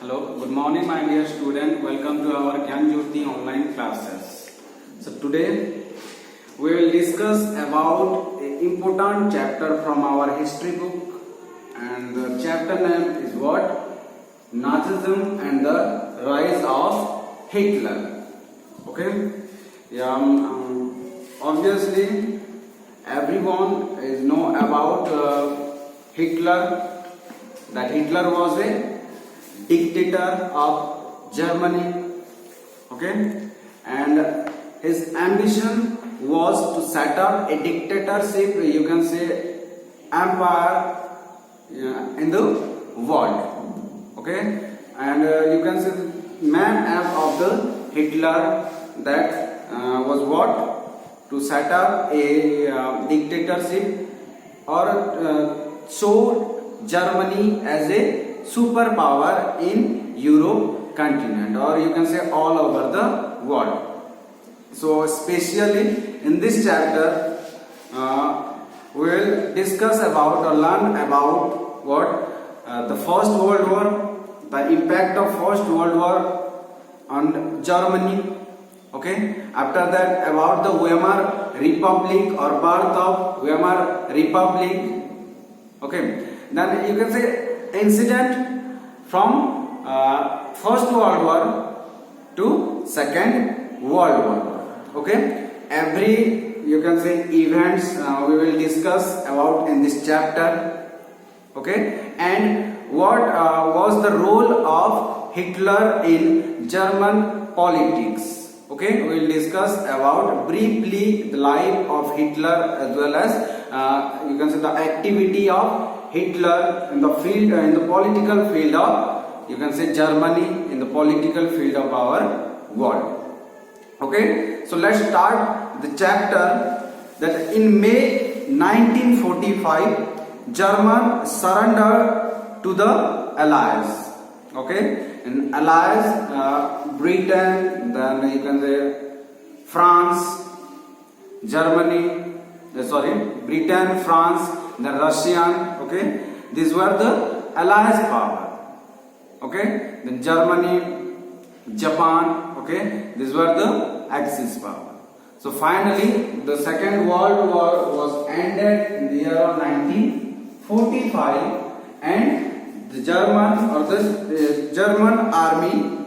Hello, good morning my dear student. Welcome to our Gyan Jyoti online classes. So today we will discuss about an important chapter from our history book, and the chapter name is what? Nazism and the rise of Hitler. Okay? Obviously everyone is know about Hitler. That Hitler was a dictator of Germany, okay, and his ambition was to set up a dictatorship, you can say empire in the world, okay, and you can say the man of the Hitler that was what? To set up a dictatorship or show Germany as a superpower in Europe continent, or you can say all over the world. So especially in this chapter we will discuss about or learn about what the First World War, the impact of First World War on Germany, okay. After that about the Weimar Republic or birth of Weimar Republic, okay. Then you can say incident from First World War to Second World War, okay. Every, you can say, events we will discuss about in this chapter, okay. And what was the role of Hitler in German politics, okay. We will discuss about briefly the life of Hitler as well as you can say the activity of Hitler in the field, in the political field of, you can say, Germany, in the political field of our world. Okay, so let's start the chapter. That in May 1945, Germany surrendered to the Allies. Okay, in Allies, Britain, then you can say France, Germany, Britain, France, the Russian, okay, these were the Allies power, okay. Then Germany, Japan, okay, these were the Axis power. So finally the Second World War was ended in the year of 1945, and the German or the German army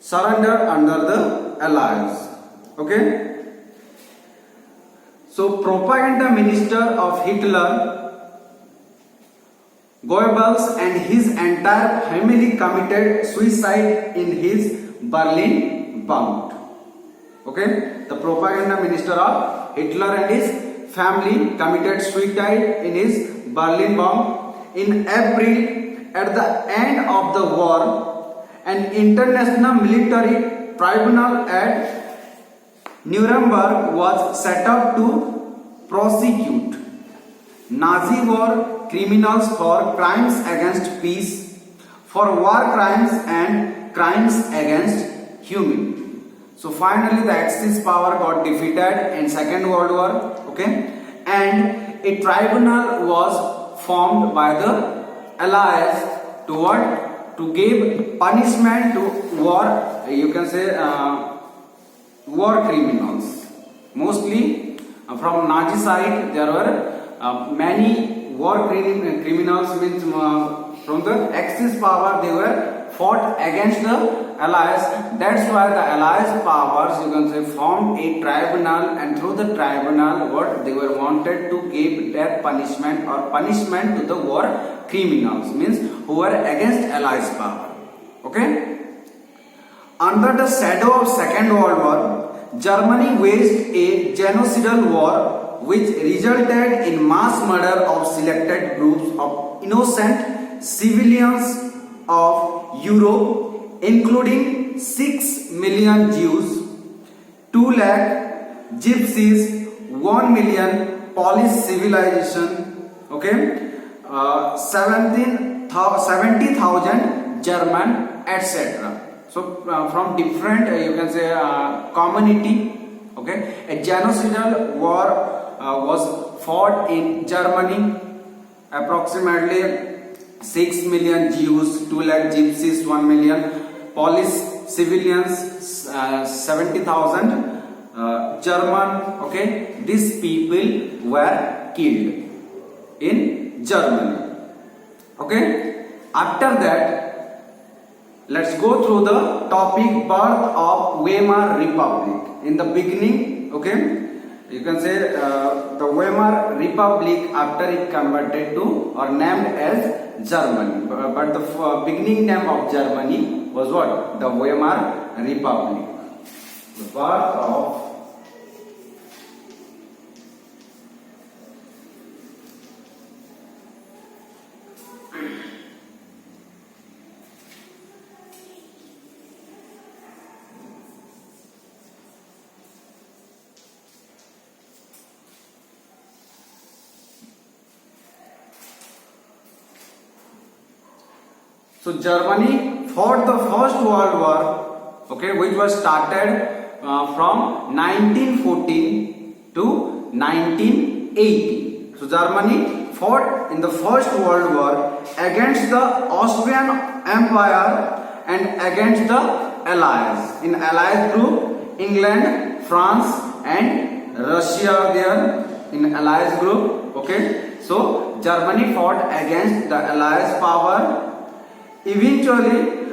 surrendered under the Allies, okay. So propaganda minister of Hitler, Goebbels, and his entire family committed suicide in his Berlin bunker. Okay, the propaganda minister of Hitler and his family committed suicide in his Berlin bunker in April. At the end of the war, an international military tribunal at Nuremberg was set up to prosecute Nazi war criminals for crimes against peace, for war crimes and crimes against humanity. So finally the Axis power got defeated in Second World War, okay, and a tribunal was formed by the Allies to what? To give punishment to war, you can say war criminals. Mostly from Nazi side there were many war criminals, means from the Axis power they were fought against the Allies. That's why the Allies powers, you can say, formed a tribunal, and through the tribunal what they were wanted to give death punishment or punishment to the war criminals, means who were against Allies power, okay. Under the shadow of Second World War, Germany waged a genocidal war which resulted in mass murder of selected groups of innocent civilians of Europe, including 6 million Jews, 2 lakh Gypsies, 1 million Polish civilization, okay, 70,000 German, etc. So from different you can say community, okay, a genocidal war was fought in Germany. Approximately 6 million Jews, 2 lakh Gypsies, 1 million Polish civilians, 70,000 German. Okay, these people were killed in Germany. Okay, after that, let's go through the topic birth of Weimar Republic. In the beginning, okay, you can say the Weimar Republic after it converted to or named as Germany, but the beginning name of Germany was what? The Weimar Republic. The birth of So Germany fought the First World War, okay, which was started from 1914 to 1918. So Germany fought in the First World War against the Austrian Empire and against the Allies. In Allies group, England, France and Russia there in Allies group, okay. So Germany fought against the Allies power. Eventually,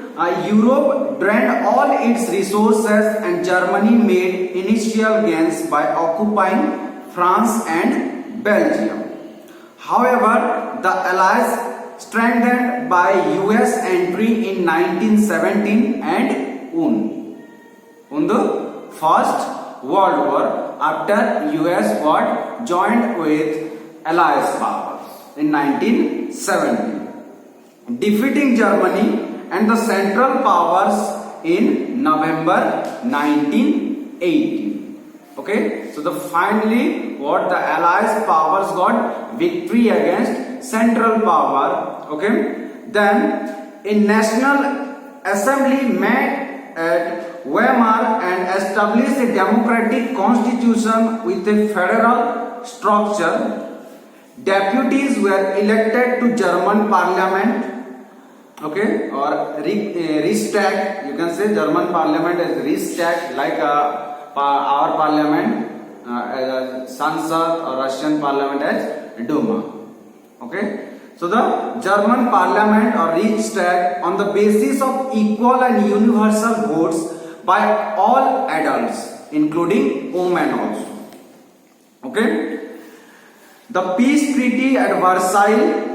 Europe drained all its resources and Germany made initial gains by occupying France and Belgium. However, the Allies, strengthened by US entry in 1917 and won the First World War after US was joined with Allies powers in 1917. Defeating Germany and the Central Powers in November 1918. Okay, so finally what the Allies powers got victory against Central Power. Okay, then a National Assembly met at Weimar and established a democratic constitution with a federal structure. Deputies were elected to German Parliament. Okay, or Reichstag, you can say German Parliament is Reichstag, like our Parliament as Sansad, or Russian Parliament as Duma. Okay, so the German Parliament or Reichstag on the basis of equal and universal votes by all adults, including women also. Okay, the peace treaty at Versailles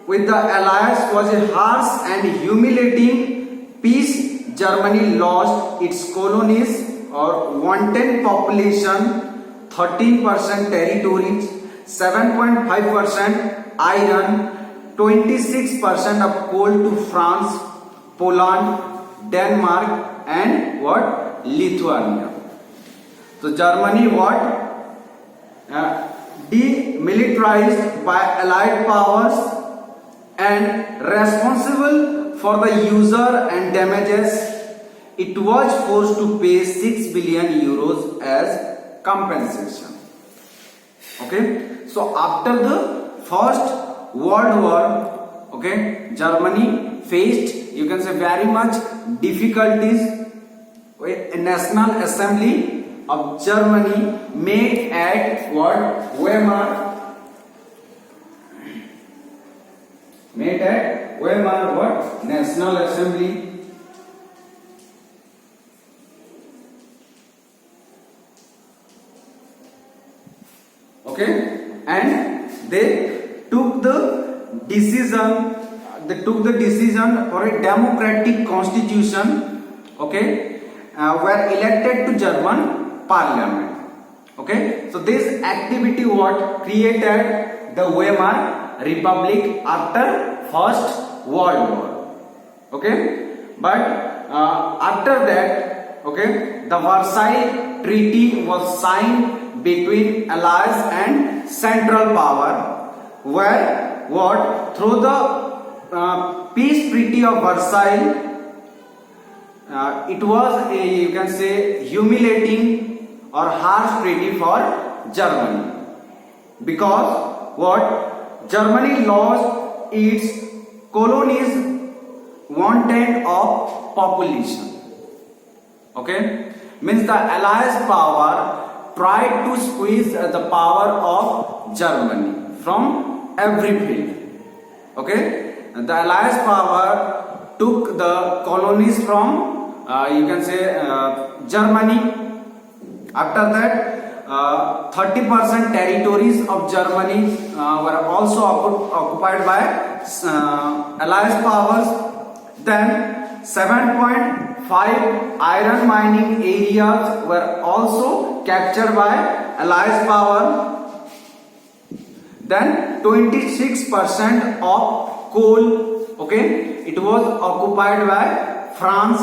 with the Allies was a harsh and humiliating peace. Germany lost its colonies or wanted population, 13% territories, 7.5% iron, 26% of coal to France, Poland, Denmark and what? Lithuania. So Germany what? Demilitarized by Allied powers and responsible for the user and damages, it was forced to pay 6 billion euros as compensation. Okay, so after the First World War, okay, Germany faced, you can say, very much difficulties. A National Assembly of Germany made at what? Weimar. Made at Weimar what? National Assembly. Okay, and they took the decision. For a democratic constitution. Okay, were elected to German Parliament. Okay, so this activity what created the Weimar Republic after First World War. Okay, but after that, okay, the Versailles Treaty was signed between Allies and Central Power, where what? Through the Peace Treaty of Versailles, it was a, you can say, humiliating or harsh treaty for Germany, because what? Germany lost its colonies wanted of population. Okay, means the Allies power tried to squeeze the power of Germany from every field. Okay, the Allies power took the colonies from you can say Germany. After that, 30% territories of Germany were also occupied by Allies powers. Then 7.5 iron mining areas were also captured by Allies power. Then 26% of coal, okay, it was occupied by France.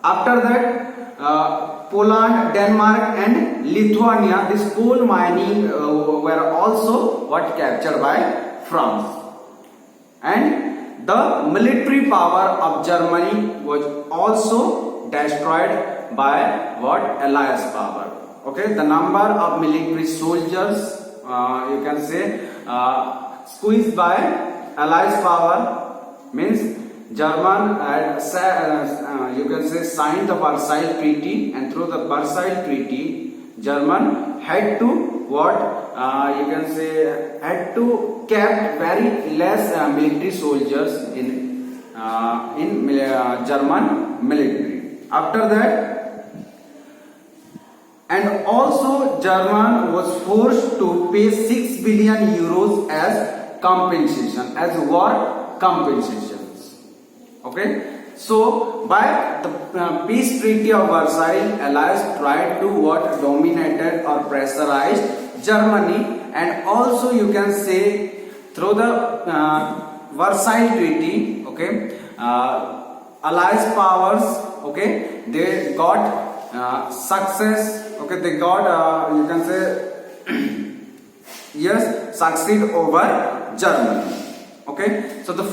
After that, Poland, Denmark and Lithuania, this coal mining were also captured by France. And the military power of Germany was also destroyed by Allies power. Okay, the number of military soldiers you can say squeezed by Allies power means German had you can say signed the Versailles Treaty, and through the Versailles Treaty, German had to you can say had to kept very less military soldiers in German military. After that, and also German was forced to pay 6 billion euros as compensation, as war compensations. Okay, so by the peace treaty of Versailles, Allies tried to dominated or pressurized Germany, and also you can say through the Versailles Treaty, okay, Allies powers, okay, they got success, okay, they got you can say yes, succeed over Germany. Okay, so the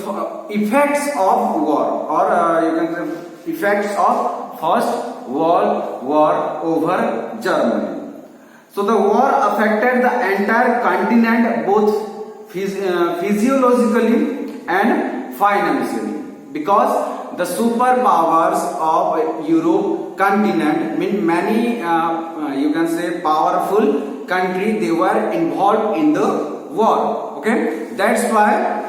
effects of war, or you can say effects of First World War over Germany. So the war affected the entire continent both physiologically and financially, because the superpowers of Europe continent mean many you can say powerful country, they were involved in the war. Okay, that's why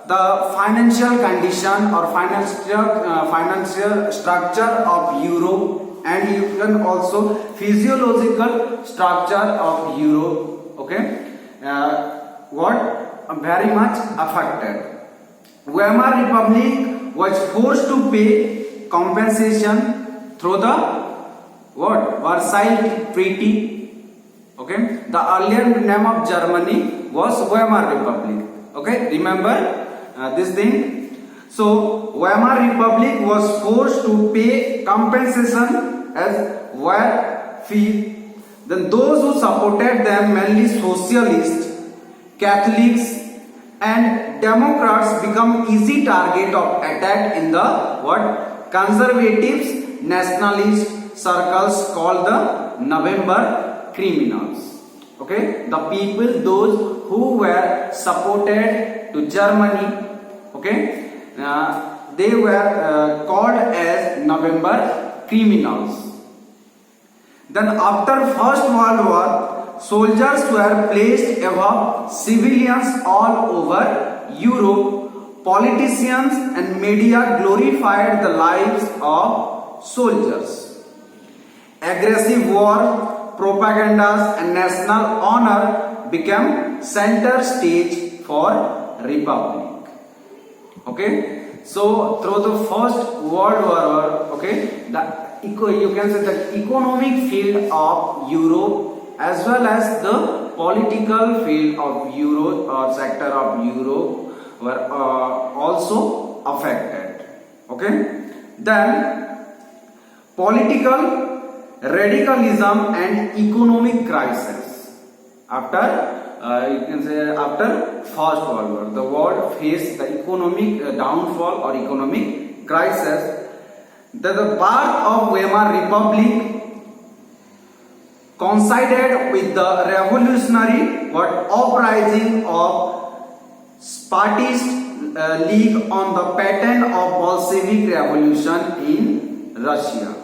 the financial condition or financial structure of Europe, and you can also physiological structure of Europe, okay, very much affected. Weimar Republic was forced to pay compensation through the Versailles Treaty. Okay, the earlier name of Germany was Weimar Republic. Okay, remember this thing. So Weimar Republic was forced to pay compensation as war fee. Then those who supported them, mainly socialists, Catholics and Democrats, become easy target of attack in the conservatives, nationalist circles called the November criminals. Okay, the people, those who were supported to Germany, okay, they were called as November criminals. Then after First World War, soldiers were placed above civilians all over Europe. Politicians and media glorified the lives of soldiers. Aggressive war, propagandas and national honor became center stage for republic. Okay, so through the First World War, okay, you can say the economic field of Europe as well as the political field of Europe or sector of Europe were also affected. Okay, then political radicalism and economic crisis. After you can say after First World War, the world faced the economic downfall or economic crisis. The birth of Weimar Republic coincided with the revolutionary uprising of Spanish League on the pattern of Bolshevik Revolution in Russia.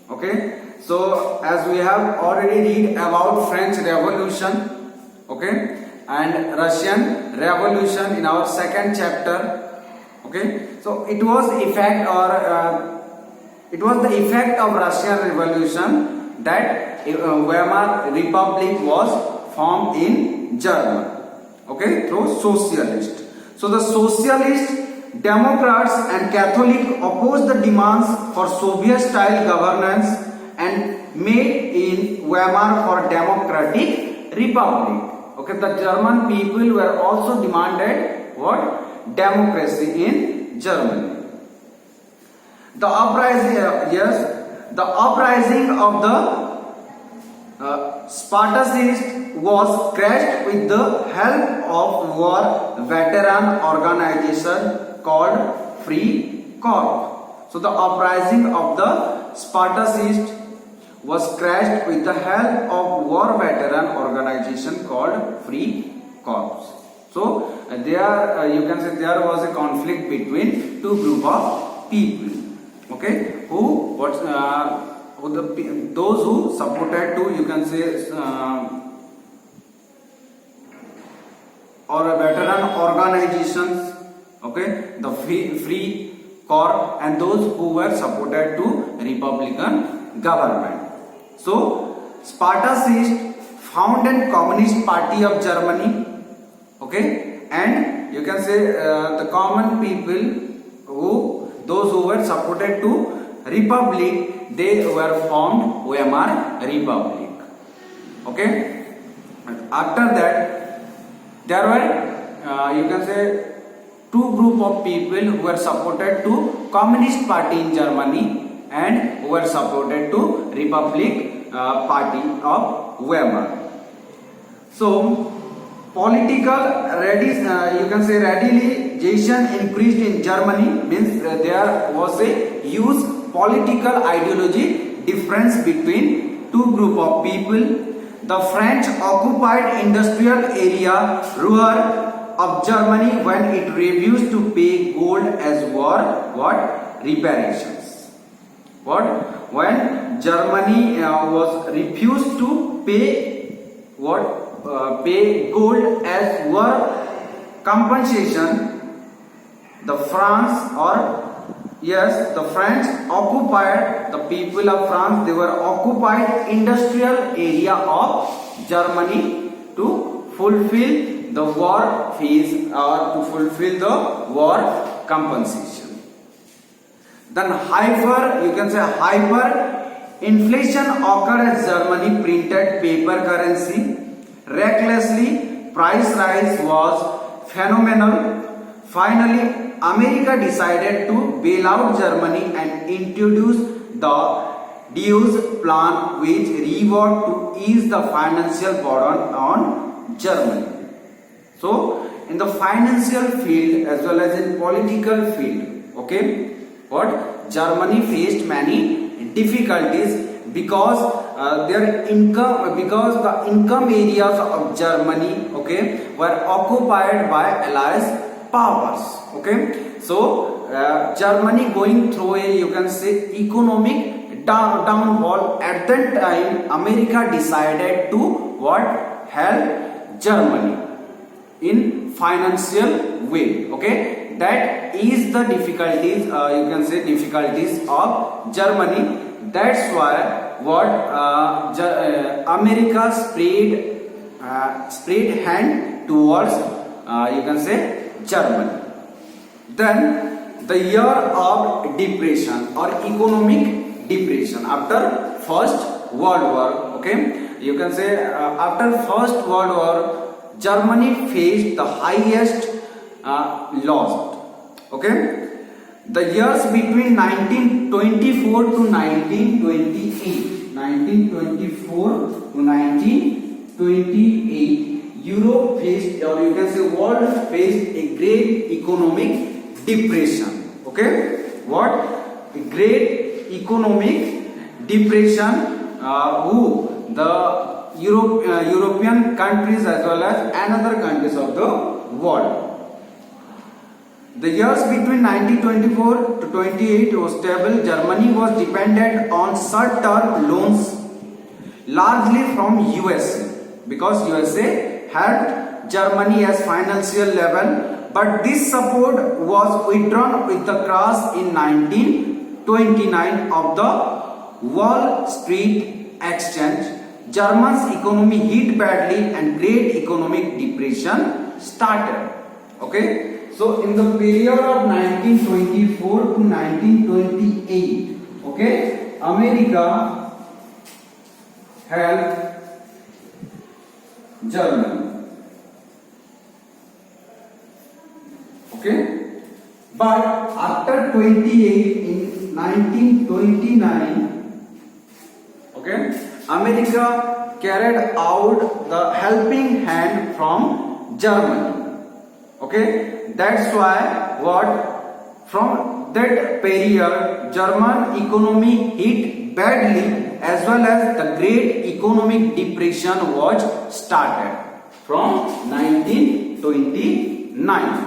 Okay, so as we have already read about French Revolution, okay, and Russian Revolution in our second chapter. Okay, so it was the effect of Russian Revolution that Weimar Republic was formed in Germany. Okay, through socialist. So the socialist, Democrats and Catholic opposed the demands for Soviet-style governance and made in Weimar for democratic republic. Okay, the German people were also demanded what? Democracy in Germany. The uprising, the uprising of the Spartacists was crushed with the help of war veteran organization called Free Corps. So the uprising of the Spartacists was crushed with the help of war veteran organization called Free Corps. So there you can say there was a conflict between two group of people. Okay, those who supported to, you can say, or veteran organizations, okay, the Free Corps, and those who were supported to Republican government. So Spartacists founded Communist Party of Germany, okay, and you can say the common people those who were supported to Republic, they were formed Weimar Republic. Okay. After that, there were you can say two group of people who were supported to Communist Party in Germany and who were supported to Republic Party of Weimar. So political you can say radicalization increased in Germany, means there was a huge political ideology difference between two group of people. The French occupied industrial area Ruhr of Germany when it refused to pay gold as war reparations. When Germany was refused to pay pay gold as war compensation, the French occupied, the people of France, they were occupied industrial area of Germany to fulfill the war fees or to fulfill the war compensation. Then you can say hyper inflation occurred as Germany printed paper currency recklessly. Price rise was phenomenal. Finally, America decided to bail out Germany and introduce the Dewey Plan, which reward to ease the financial burden on Germany. So, in the financial field as well as in political field, okay, Germany faced many difficulties because the income areas of Germany, okay, were occupied by Allies powers. Okay, so Germany going through a, you can say, economic downfall. At that time, America decided to help Germany in financial way. Okay, that is the difficulties, you can say, difficulties of Germany. That's why America spread hand towards you can say Germany. Then the year of depression or economic depression after First World War. Okay, you can say after First World War, Germany faced the highest loss. Okay, the years between 1924 to 1928, 1924 to 1928. Europe faced, or you can say world faced, a great economic depression. Okay, a great economic depression the European countries as well as another countries of the world. The years between 1924 to 28 was stable. Germany was dependent on short-term loans largely from USA because USA had Germany as financial level, but this support was withdrawn with the crash in 1929 of the Wall Street Exchange. Germany's economy hit badly and great economic depression started. Okay, so in the period of 1924 to 1928, okay, America helped Germany. Okay, but after 28 in 1929, okay, America carried out the helping hand from Germany. Okay, that's why what from that period German economy hit badly, as well as the great economic depression was started from 1929.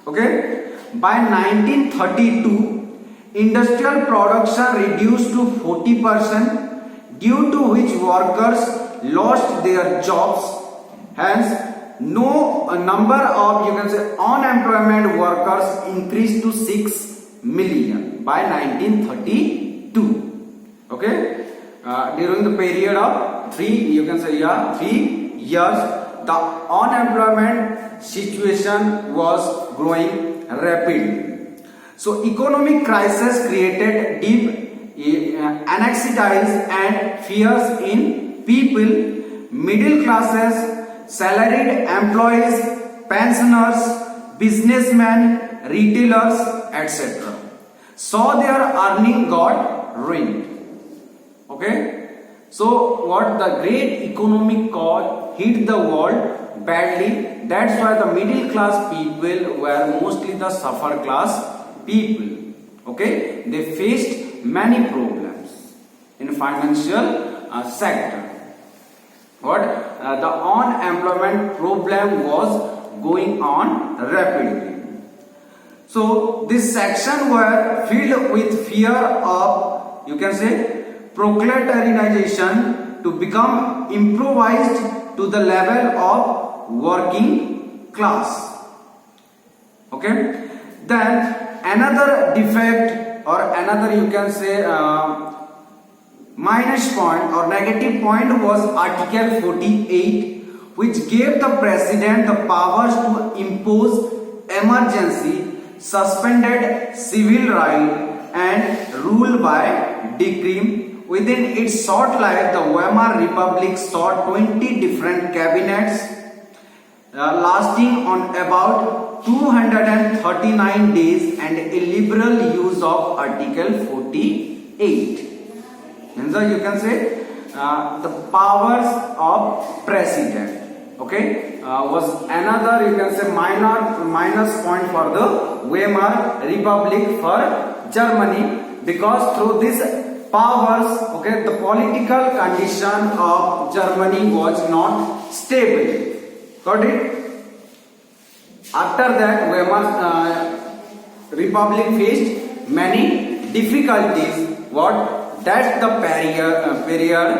Okay, by 1932 industrial production reduced to 40%, due to which workers lost their jobs. Hence no number of, you can say, unemployment workers increased to 6 million by 1932. Okay, during the period of 3 years, the unemployment situation was growing rapidly. So economic crisis created deep anxiety and fears in people, middle classes, salaried employees, pensioners, businessmen, retailers, etc. So their earning got ruined. Okay, so what the great economic cause hit the world badly. That's why the middle class people were mostly the suffer class people. Okay, they faced many problems in financial sector. What the unemployment problem was going on rapidly. So this section were filled with fear of, you can say, proletarianization to become improvised to the level of working class. Okay, then another defect or another, you can say, minus point or negative point was Article 48, which gave the president the powers to impose emergency, suspended civil right and rule by decree. Within its short life, the Weimar Republic saw 20 different cabinets lasting on about 239 days and a liberal use of Article 48. And so you can say the powers of president, okay, was another, you can say, minus point for the Weimar Republic for Germany, because through these powers, okay, the political condition of Germany was not stable. Got it? After that, Weimar Republic faced many difficulties. What? That's the period,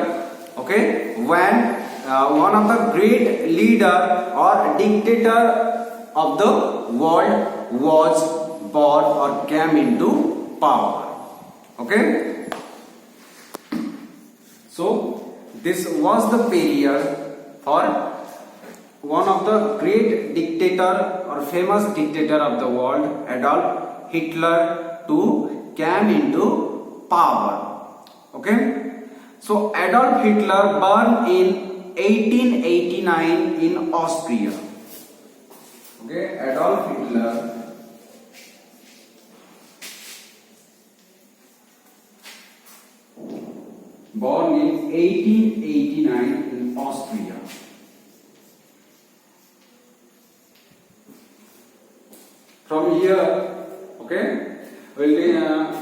okay, when one of the great leader or dictator of the world was born or came into power. Okay, so this was the period for one of the great dictator or famous dictator of the world, Adolf Hitler, to came into power. Okay, so Adolf Hitler born in 1889 in Austria. Okay, Adolf Hitler born in 1889 in Austria. From here, okay, we'll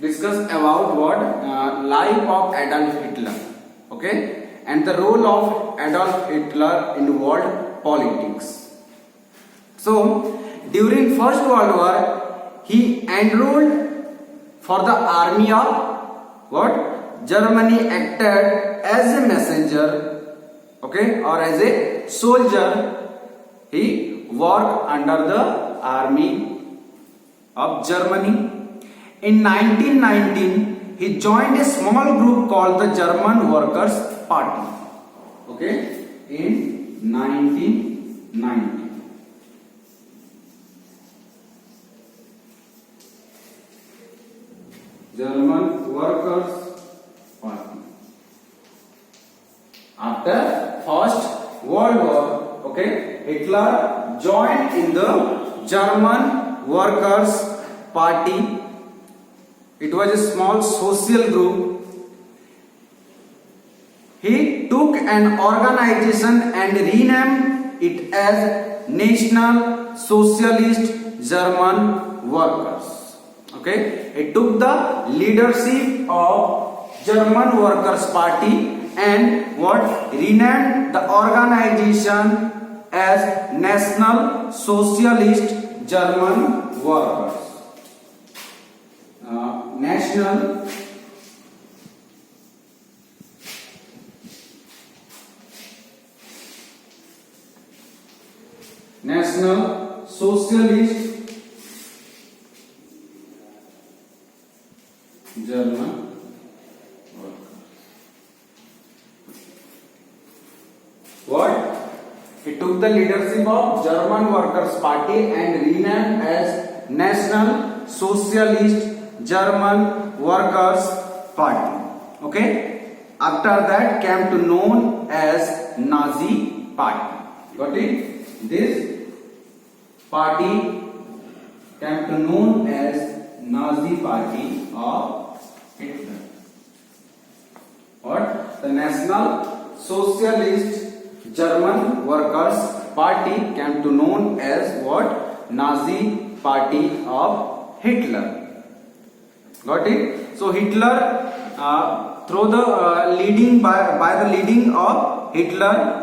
discuss about what life of Adolf Hitler, okay, and the role of Adolf Hitler in world politics. So during First World War, he enrolled for the army of what? Germany, acted as a messenger, okay, or as a soldier. He worked under the army of Germany. In 1919, he joined a small group called the German Workers' Party. Okay, in 1919. German Workers' Party. After First World War, okay, Hitler joined in the German Workers' Party. It was a small social group. He took an organization and renamed it as National Socialist German Workers. Okay, he took the leadership of German Workers' Party and what? Renamed the organization as National Socialist German Workers. National Socialist German Workers. What? He took the leadership of German Workers' Party and renamed as National Socialist German Workers' Party. Okay? After that came to known as Nazi Party. Got it? This party came to known as Nazi Party of Hitler. What? The National Socialist German Workers' Party came to known as what? Nazi Party of Hitler. Got it? So Hitler, through the leading by the leading of Hitler,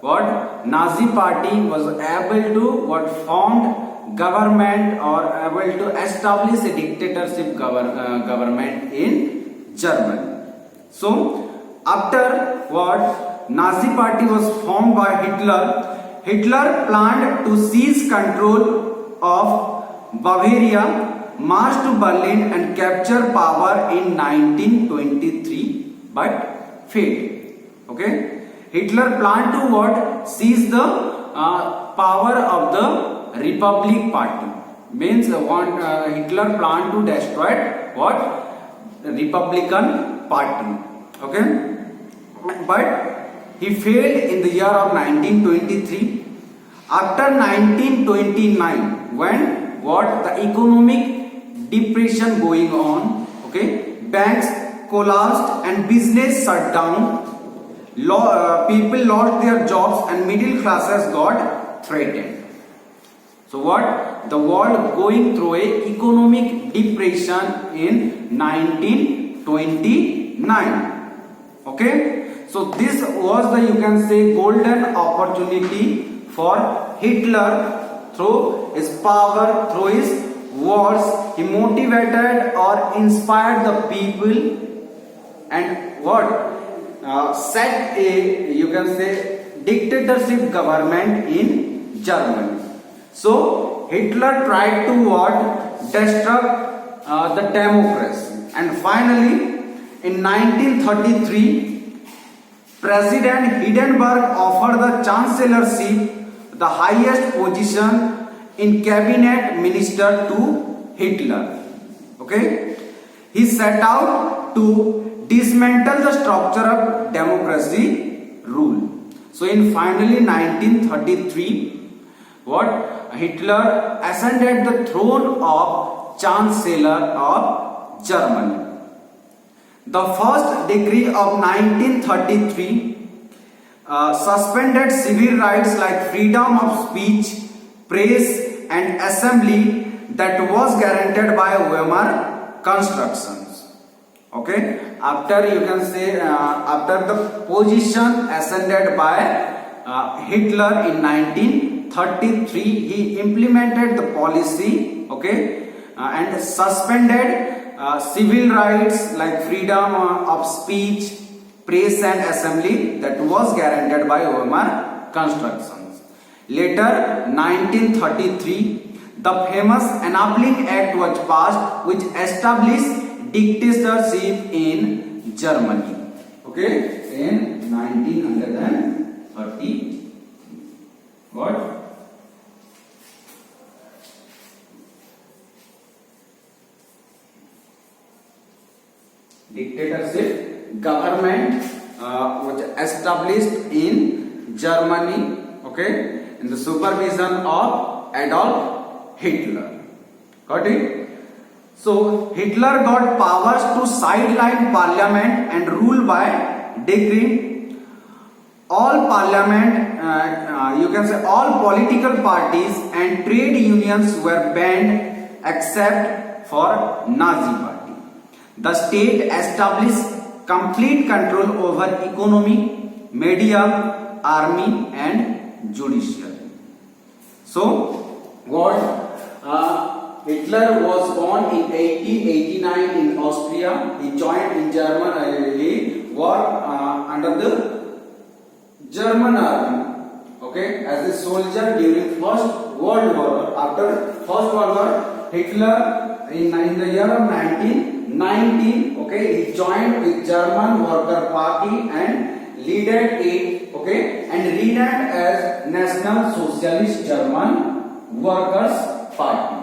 what? Nazi Party was able to what? Formed government or able to establish a dictatorship government in Germany. So after what? Nazi Party was formed by Hitler. Hitler planned to seize control of Bavaria, march to Berlin and capture power in 1923, but failed. Okay? Hitler planned to what? Seize the power of the Republic Party. Means Hitler planned to destroy what? The Republican Party. Okay? But he failed in the year of 1923. After 1929, when what? The economic depression going on, okay, banks collapsed and business shut down, people lost their jobs and middle classes got threatened. So what? The world going through a economic depression in 1929. Okay? So this was the, you can say, golden opportunity for Hitler. Through his power, through his wars, he motivated or inspired the people and what? Set a, you can say, dictatorship government in Germany. So Hitler tried to what? Destruct the democracy. And finally, in 1933, President Hindenburg offered the chancellorship, the highest position in cabinet minister, to Hitler. Okay? He set out to dismantle the structure of democracy rule. So in finally 1933, what? Hitler ascended the throne of Chancellor of Germany. The first decree of 1933 suspended civil rights like freedom of speech, press and assembly that was guaranteed by Weimar Constructions. Okay, after, you can say, after the position ascended by Hitler in 1933. 1933 he implemented the policy, okay, and suspended civil rights like freedom of speech, press and assembly that was guaranteed by Weimar Constructions. Later 1933 the famous Enabling Act was passed which established dictatorship in Germany, okay, in 1930. What? Dictatorship government was established in Germany, okay, in the supervision of Adolf Hitler. Got it? So Hitler got powers to sideline parliament and rule by decree. All parliament, you can say all political parties and trade unions were banned except for Nazi party. The state established complete control over economy, media, army and judiciary. So what? Hitler was born in 1889 in Austria. He joined in Germany. He worked under the German army, okay, as a soldier during First World War. After First World War, Hitler in the year of 1919, okay, he joined with German Worker Party and leaded it, okay, and renamed as National Socialist German Workers Party.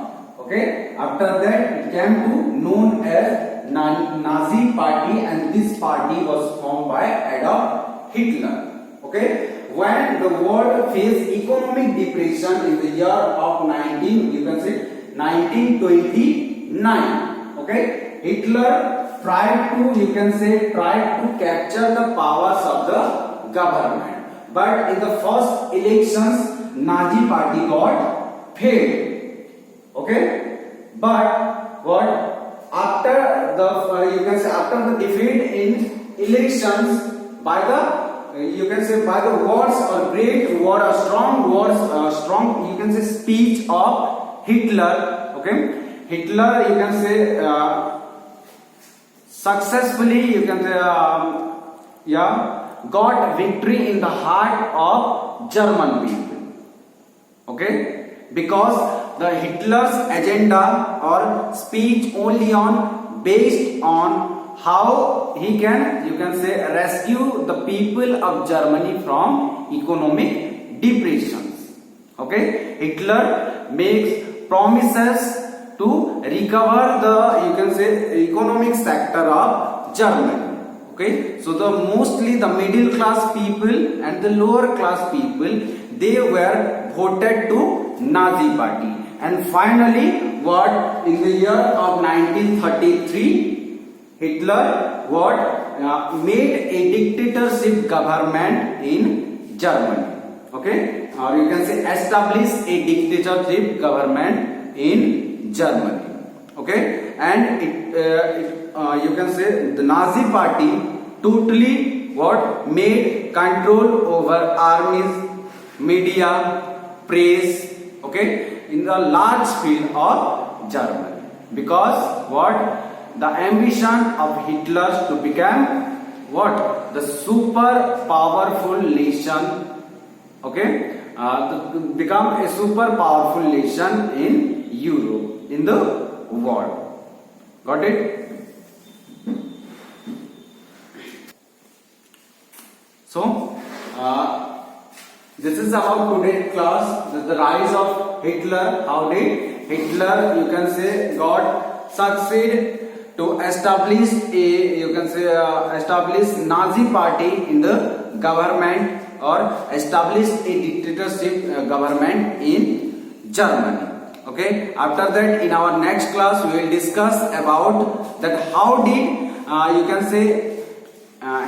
Okay, after that it came to known as Nazi Party, and this party was formed by Adolf Hitler. Okay, when the world faced economic depression in the year of 1929. Okay, Hitler tried to capture the powers of the government, but in the first elections Nazi party got failed. Okay, but what after the after the defeat in elections by the by the words or great word or strong words, strong speech of Hitler. Okay, Hitler successfully got victory in the heart of German people. Okay, because the Hitler's agenda or speech only based on how he can rescue the people of Germany from economic depressions. Okay, Hitler makes promises to recover the economic sector of Germany. Okay, so mostly the middle class people and the lower class people, they were voted to Nazi party. And finally, what in the year of 1933, Hitler made a dictatorship government in Germany. Okay, or you can say established a dictatorship government in Germany. Okay, and the Nazi party totally made control over armies, media, press, okay, in the large field of Germany, because the ambition of Hitler to become the super powerful nation, okay, to become a super powerful nation in Europe, in the world. Got it? So this is about today's class, the rise of Hitler. How did Hitler got succeed to establish establish Nazi party in the government, or establish a dictatorship government in Germany. Okay, after that in our next class we will discuss about that how did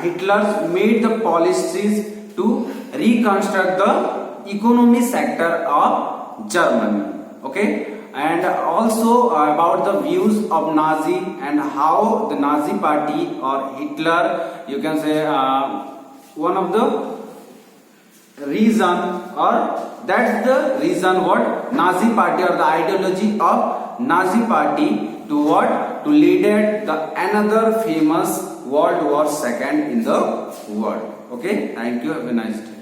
Hitler made the policies to reconstruct the economy sector of Germany. Okay, and also about the views of Nazi and how the Nazi party or Hitler, one of the reason, or that's the reason what Nazi party or the ideology of Nazi party to what, to lead the another famous World War II in the world. Okay, thank you, have a nice day.